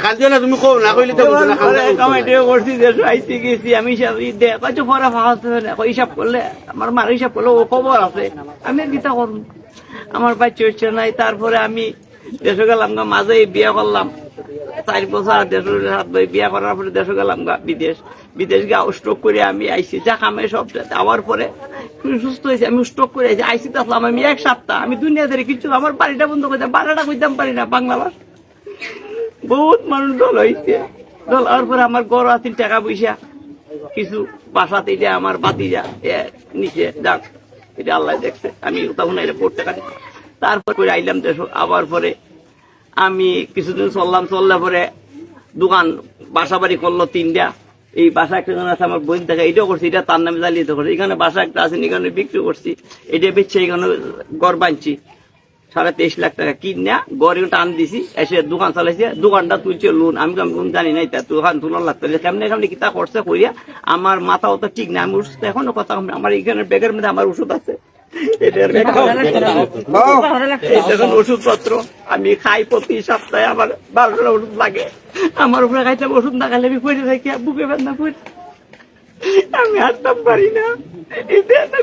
খাদ্য না তুমি কও না কইলে তো বুঝো না কমিটিও করছি দেশে আইসি গেছি আমি কয়েছে পরে হিসাব করলে আমার মার হিসাব করলে ও খবর আছে আমি গীতা করুন আমার বাচ্চা হচ্ছে নাই। তারপরে আমি দেশে গেলাম গা, মাঝে বিয়ে করলাম 4 বছর দেশের হাত ধরে বিয়ে করার পরে দেশে গেলাম গা বিদেশ গা স্ট্রোক করে আমি আইসি যা কামে সব আওয়ার পরে সুস্থ হয়েছে। আমি স্ট্রোক করে আইসি আইসি তো আসলাম আমি 1 সপ্তাহ আমি দুনিয়া ধরে কিছু আমার বাড়িটা বন্ধ করতাম, বাড়াটা করতাম পারি না বাংলা ভাষা। বহুত মানুষ দল হয়েছে, দল হওয়ার পরে আমার গড় আছে টাকা পয়সা কিছু বাসাতে এটা আমার বাতিজা নিচে যাক এটা আল্লাহ দেখছে আমি তখন এটা পড়তে পারি। তারপর করে আইলাম দেশ। আবার পরে আমি কিছুদিন চললাম পরে দোকান বাসা বাড়ি করলো 3টা। এই বাসা একটা আছে আমার বোন থেকে এটাও করছি, এটা তার নামে জ্বালিয়ে করছি। এখানে বাসা একটা আছে এখানে বিক্রি করছি, এটা বেচছে এখানে গড় বানছি 23.5 লাখ টাকা কিনা গড়ে টান দিছি। এসে দোকান চালাইছে, দোকানটা তুলছে লোন। আমি লোন জানি নাই দোকান তোলার লাগতো কেমনে কেমনি কিতা করছে করিয়া আমার মাথা অত ঠিক না। আমি ওষুধ এখনো কথা আমার এখানে ব্যাগের মধ্যে আমার ওষুধ আছে, ওষুধপত্র আমি খাই প্রতি সপ্তাহে আমার 12টা ওষুধ লাগে। আমার উপরে খাইতে ওষুধ না খাইলে আমি পড়ে থাকি বুকে বেদনা পড়ে আমি হাঁটতাম পারি না।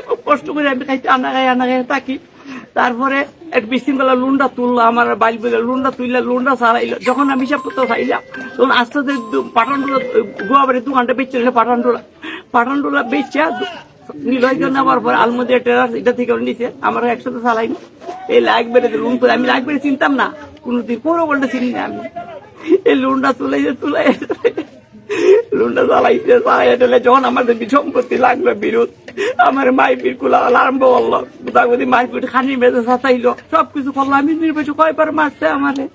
খুব কষ্ট করে আমি খাইতে আনা খাই থাকি। তারপরে এক বিশৃঙ্খলা লোনটা তুললো আমার বাইল বলে লোনটা তুললে লোনটা ছাড়াইলো। যখন আমি হিসাব করতে চাইলাম তখন আস্তে আস্তে পাঠানটোলা গোয়াবাড়ির দোকানটা বেচছে পাঠানটোলা বেচছে নেওয়ার পর আলমদিয়া টেরাস এটা থেকে নিচে আমার একসাথে চালাইনি। এই লাইক বেড়ে লোন করে আমি লাইক বেড়ে চিনতাম না কোনোদিন, কোনো কোনটা চিনি না আমি। এই লোনটা তুলাই লোনটা চালাইতে যখন আমাদের সম্পত্তি লাগলো বিরোধ আমার মাইপির কুলা আরম্ভ করলো, গোদাগুদি মাইপিট খানি বেঁধে চাচাইলো, সবকিছু করলো। আমি নির্বাচন কয়বার মারছে আমারে।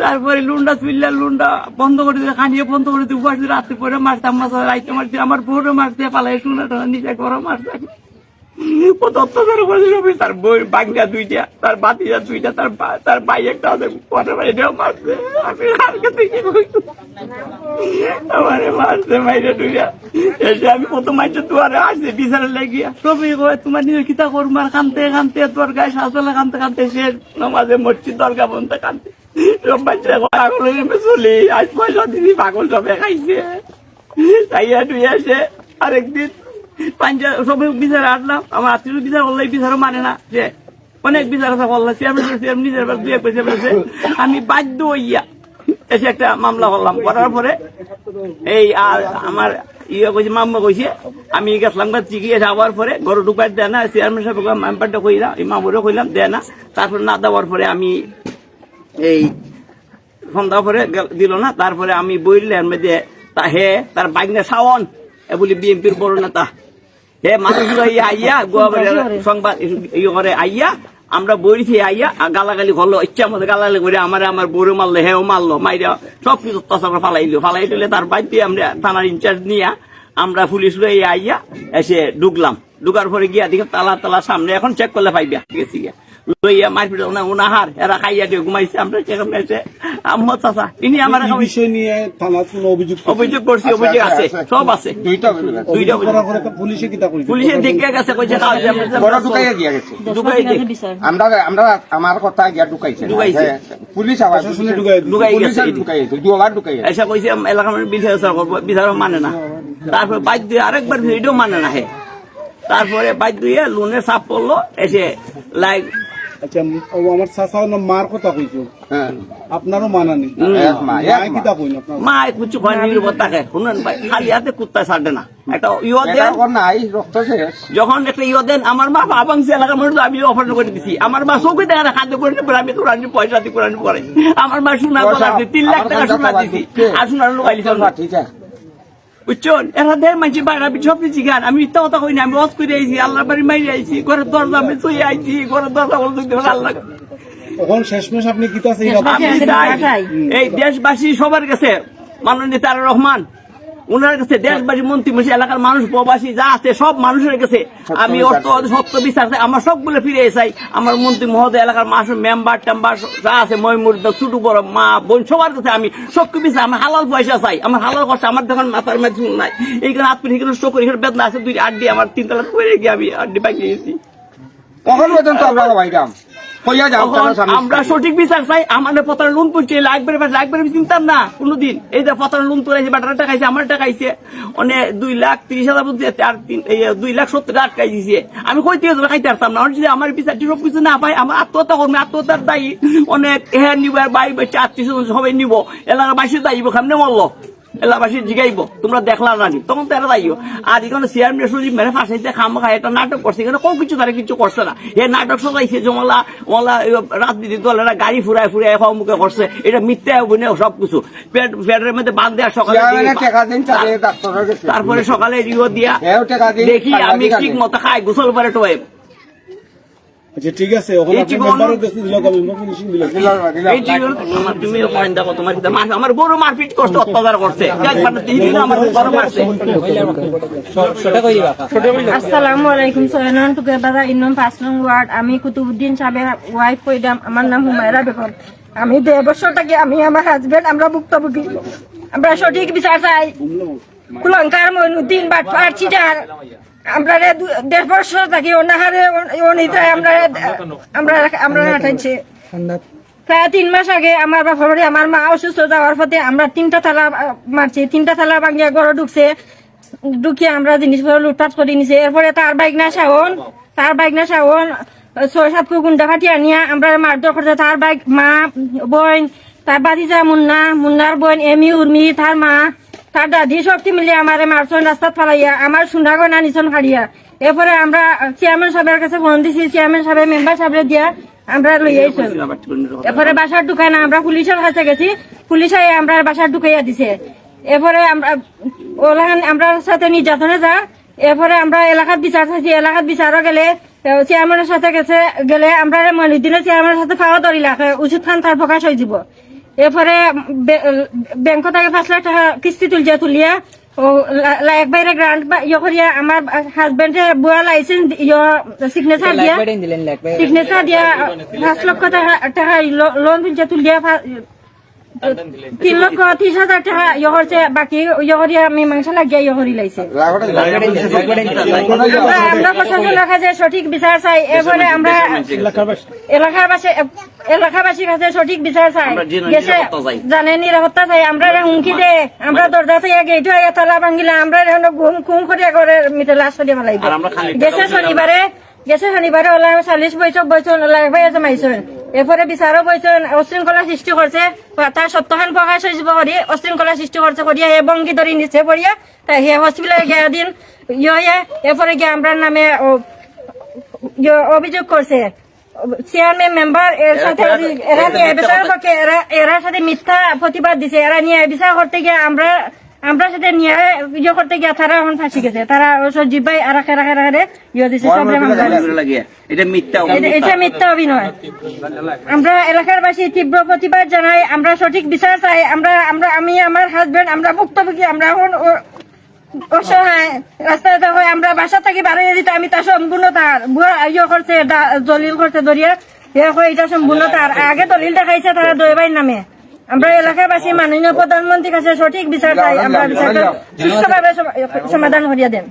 তারপরে লোনটা তুললে লোনটা বন্ধ করে দিলে, খানিয়ে বন্ধ করে দিয়ে উপাস রাত্রে পরে মারছে, আমার রাইতে মারছে, আমার বউরে মারছে, পালাই শুনে নিজে করে মারছে। কত অত্যাচার করেছে সবাই। তার বই বাঙ্গা 2টা, তার বাতিজা 2টা, তার ভাই একটা আছে পরে এটাও মারছে। আমি হালকা থেকে আমারে মারছে মাইরে ডুইয়া। এসে আমি কত মাইছে দুয়ারে আসছে বিচারে লেগিয়া সবই তোমার নিজের কিতা করমার কানতে তোর গায়ে সাজলে কানতে সে নামাজে মসজিদ দরগা বন্ধ কানতে সব বাচ্চা পাগল চলি আজ পয়সা দিদি পাগল সবে খাইছে। তাইয়া ডুইয়া এসে আরেকদিন সবাই বিচারে আটলাম। আমার আত্মীয় বিচার করলে বিচারও মানে না, যে অনেক বিচার আছে করলাম নিজের 2-1 পয়সা পেয়েছে। আমি বাধ্য হইয়া এসে একটা মামলা করলাম। করার পরে এই আমার কইছে মামা কইছে আমি গেছিলাম চিকি যাওয়ার পরে ঘরে ঢুকাই দেয় না, চেয়ারম্যান সাহেব মেম্বারটা কইলাম, এই মামুরও কইলাম দেয় না। তারপরে না দেওয়ার পরে আমি এই সন্ধ্যা পরে দিল না। তারপরে আমি বললেন যে হে তার বাইকনা শাওন বলি বিএনপির বড় নেতা হে মানুষগুলো আইয়া সংবাদ করে আইয়া আমরা বইছি আইয়া গালাগালি করলো, ইচ্ছা মতো গালাগালি করে আমার বউরে মারলো, হেও মারলো, মাইরা সবকিছু অত্যাচার ফালাই দিলে তার বাড়িতে আমরা থানার ইনচার্জ নিয়ে আমরা পুলিশ লইয়া আইয়া এসে ঢুকলাম। ঢুকার পরে গিয়া দেখি তালা সামনে এখন চেক করলে পাইবা গেছি গিয়া লইয়া মারপিট উনাহার এরা খাইয়া দিয়ে ঘুমাইছে। আমরা সেরকম এসে আহমদ চাচা তিনি আমার বিষয় নিয়ে অভিযোগ করছি, অভিযোগ আছে সব আছে। দুইটা পুলিশে দেখে গেছে কইছে আমরা আমার কথা গিয়া ঢুকাইছে পুলিশ এসে কইছে এলাকার বিচার মানে না। তারপরে বাইক দিয়ে আরেকবার ভিডিও মানে না হে। তারপরে বাইক দিয়ে লোনের চাপ পড়লো এসে লাইক। আচ্ছা আমার চাচা মার কথা কইছো, আপনারও মানা নেই মা কিছু হয় নির্ভরতাকে শুনেন ভাই, খালি হাতে কুত্তা ছাড়ে না। একটা যখন একটা দেন আমার মা আবাংশী এলাকার মানুষ আমি অফার করে দিছি। আমার মা চৌকে দেখা না খাদ্য করে আমি তো রানি পয়সা দিয়ে কোরআন পরে আমার মা সোনা 3 লাখ টাকা সোনা দিছি আর সোনার লোকাইলি বুঝছেন। এরা দেয় মানছি বাইরে সব দিচ্ছি গান। আমি মিথ্যা কথা কই না, আমি ওয়াজ করে আইছি, আল্লাহ বাড়ি মাইরে আইছি, ঘরের দরজা আমি চুই আইছি, ঘরের দরজা বলতে আল্লাহ। এখন শেষমেশ আপনি কি এই দেশবাসী সবার কাছে মাননীয় তারেক রহমান ওনার কাছে দেশবাসী মন্ত্রী এলাকার মানুষ প্রবাসী যা আছে সব মানুষের কাছে আমি সত্য বিচার চাই, আমার সবগুলো ফিরে চাই। আমার মন্ত্রী মহোদয় এলাকার মানুষ মেম্বার টেম্বার যা আছে ময়মুর ছোট বড় মা বোন সবার কাছে আমি সবকিছু বিচার, আমার হালাল পয়সা চাই, আমার হালাল খরচা। আমার দেখুন মাথার মাঝে নাই এইখানে আত্মীয় স্টোক করে বেদনা আছে 2 আড্ডি আমার 3 তলা করে গিয়ে আমি আড্ডি পাকিয়ে গেছি। কখন পর্যন্ত আপনারা ভাইরাম কইয়া যাও তারা স্বামী আমরা সঠিক বিচার চাই। আমাদের পতার লোন করছে লাখবার চিন্তাম না কোনদিন। এই যে পতার লোন তোলাইছে, বাটার টাকা খাইছে, আমার টাকা খাইছে, অনেক 2,30,000 বলতে 2,70,000 টাকা দিয়েছে। আমি কই থেকে খাইতে পারতাম না। যদি আমার বিচারটি সবকিছু না পাই, আমার আত্মহত্যা করবে, আত্মহত্যার দায়ী অনেক হ্যাঁ নিব, আর বাই বাচ্চা আত্মীয় সবাই নিব, এলাকাবাসী দায়ীব, সামনে মরলো এলাকাবাসী জিগাইব তোমরা দেখলা রানি, তখন তো এরা দায়ী। আর এখানে চেয়ারম্যান সচিব মেরে ফাঁসাইতে খামা একটা নাটক করছে, এখানে কেউ কিছু তারা কিছু করছে না। এ নাটক সবাইছে জমালা ওলা রাজনীতি দলেরা গাড়ি ফুরায় মুখে করছে, এটা মিথ্যা অভিনয় সবকিছু। পেটের মধ্যে বাঁধ দেওয়া সকালে, তারপরে সকালে রিও দিয়া দেখি আমি ঠিক মতো খাই গোসল করে টোয়ে। আচ্ছা ঠিক আছে, ওখানে আপনি মেম্বারের কাছে দিল কবে ইনফরমেশন দিল? তুমি দেখো তোমার আমার বড় মারপিট করছে, অত্যাচার করছে, আমার বড় মারছে। আসসালামু আলাইকুম। 6 নং টুকেবাজার ইউনিয়ন 5 নং ওয়ার্ড। আমি কুতুবুদ্দিন সাহেবের ওয়াইফ কইদাম। আমার নাম হুমায়রা বেগম। আমি 1.5 বছর থেকে আমি আমার হাজবেন্ড আমরা ভুক্তভোগী। আমরা সঠিক বিচার চাই। কুলঙ্কার মইনুদ্দিন বাটপার চিটার আমরা 1.5 বছর থাকি অনাহারে অনিতায় আমরা হাঁটাইছে। প্রায় 3 মাস আগে আমার বাপের বাড়ি আমার মা অসুস্থ যাওয়ার পথে আমরা 3টা থালা মারছি, 3টা থালা ভাঙিয়া ঘরে ঢুকছে, ঢুকিয়ে আমরা জিনিসপত্র লুটপাট করে নিছে। এরপরে তার বাইকনা শাওন 6-7 গুন্ডা ফাটিয়ে নিয়ে আমরা মারধর করছে। তার বাইক মা বোন, তার বাদিজা মুন্নার বোন এমি উর্মি, তার মা, তার দাদি সবটি মিলিয়ে আমার মারছন রাস্তা ফালাইয়া, আমার সুন্দর গয়না নিছন হারিয়া। এরপরে আমরা চেয়ারম্যান সাহেবের কাছে ফোন দিছি, চেয়ারম্যান সাহেব মেম্বার সাহেবের দিয়া আমরা লইয়াইছি। এরপরে বাসার ঢুকাই না, আমরা পুলিশের কাছে গেছি, পুলিশে আমরা বাসার ঢুকাইয়া দিছে। এরপরে আমরা সাথে নির্যাতনে যা। এরপরে আমরা এলাকার বিচার চাইছি, এলাকার বিচারও গেলে চেয়ারম্যানের সাথে গেলে আমরা মনিদিনের চেয়ারম্যানের সাথে পাওয়া ধরি লাগে উচিত খান তার প্রকাশ হয়ে যাব। এরপরে ব্যাংক থেকে 5 লাখ টাকা কিস্তি তুলিয়া লাইক বাইরে গ্রান্ট করিয়া আমার হাজবেন্ডে বুয়া লাইসেন্স সিগনেচার দিয়া 5 লক্ষ টাকা লোন তুলিয়া 3,30,000 টাকা করছে। বাকি করিয়া আমি মাংস লাগিয়া করি লাইছে। আমরা প্রশাসনের কাছে সঠিক বিচার চাই। এরপরে আমরা এলাকাবাসীর কাছে সঠিক বিচার চাই, গেছে জানে নিরাপত্তা চাই। আমরা হুমকি দে, আমরা দরজা থেকে গেট হয়ে তালা ভাঙিলে আমরা ঘুম করিয়া করে মিটে লাশ করিয়া ফেলাইব। গেছে শনিবারে ওলা 40 বৈঠক ভাই জমাইছেন। এরপরে বিচারও বইছেন, অশৃঙ্খলা সৃষ্টি করছে, তার সত্যখান প্রকাশ হয়ে যাব করি অশৃঙ্খলা সৃষ্টি করছে করিয়া হে বঙ্গি ধরি নিচে পড়িয়া তাই হে হসপিটালে গিয়া দিন এরপরে গিয়ে আমরা নামে অভিযোগ করছে। চেয়ারম্যান মেম্বার এর সাথে এরা নিয়ে বিচার পক্ষে এরা সাথে মিথ্যা প্রতিবাদ দিছে। এরা নিয়ে বিচার করতে গিয়ে আমরা সাথে নিয়ে করতে গিয়ে তারা এখন ফাঁসি গেছে। তারা সজীব ভাই দিছে সব এটা মিথ্যা অভিনয়। আমরা এলাকার বাসী তীব্র প্রতিবাদ জানাই। আমরা সঠিক বিচার চাই। আমি আমার হাজবেন্ড আমরা ভুক্তভোগী। আমরা এখন অসহায় রাস্তাতে হয়। আমরা বাসা থাকি বাড়িয়ে দিতে আমি তার সম্পূর্ণ তার বুয়া করছে দলিল করছে দরিয়া এটা সম্পূর্ণ তার আগে দলিল দেখাইছে তারা দইবাই নামে। আমরা এলাকাবাসী মাননীয় প্রধানমন্ত্রীর কাছে সঠিক বিচার চাই। আমরা বিচারটা সুষ্ঠুভাবে সমাধান করিয়া দেন।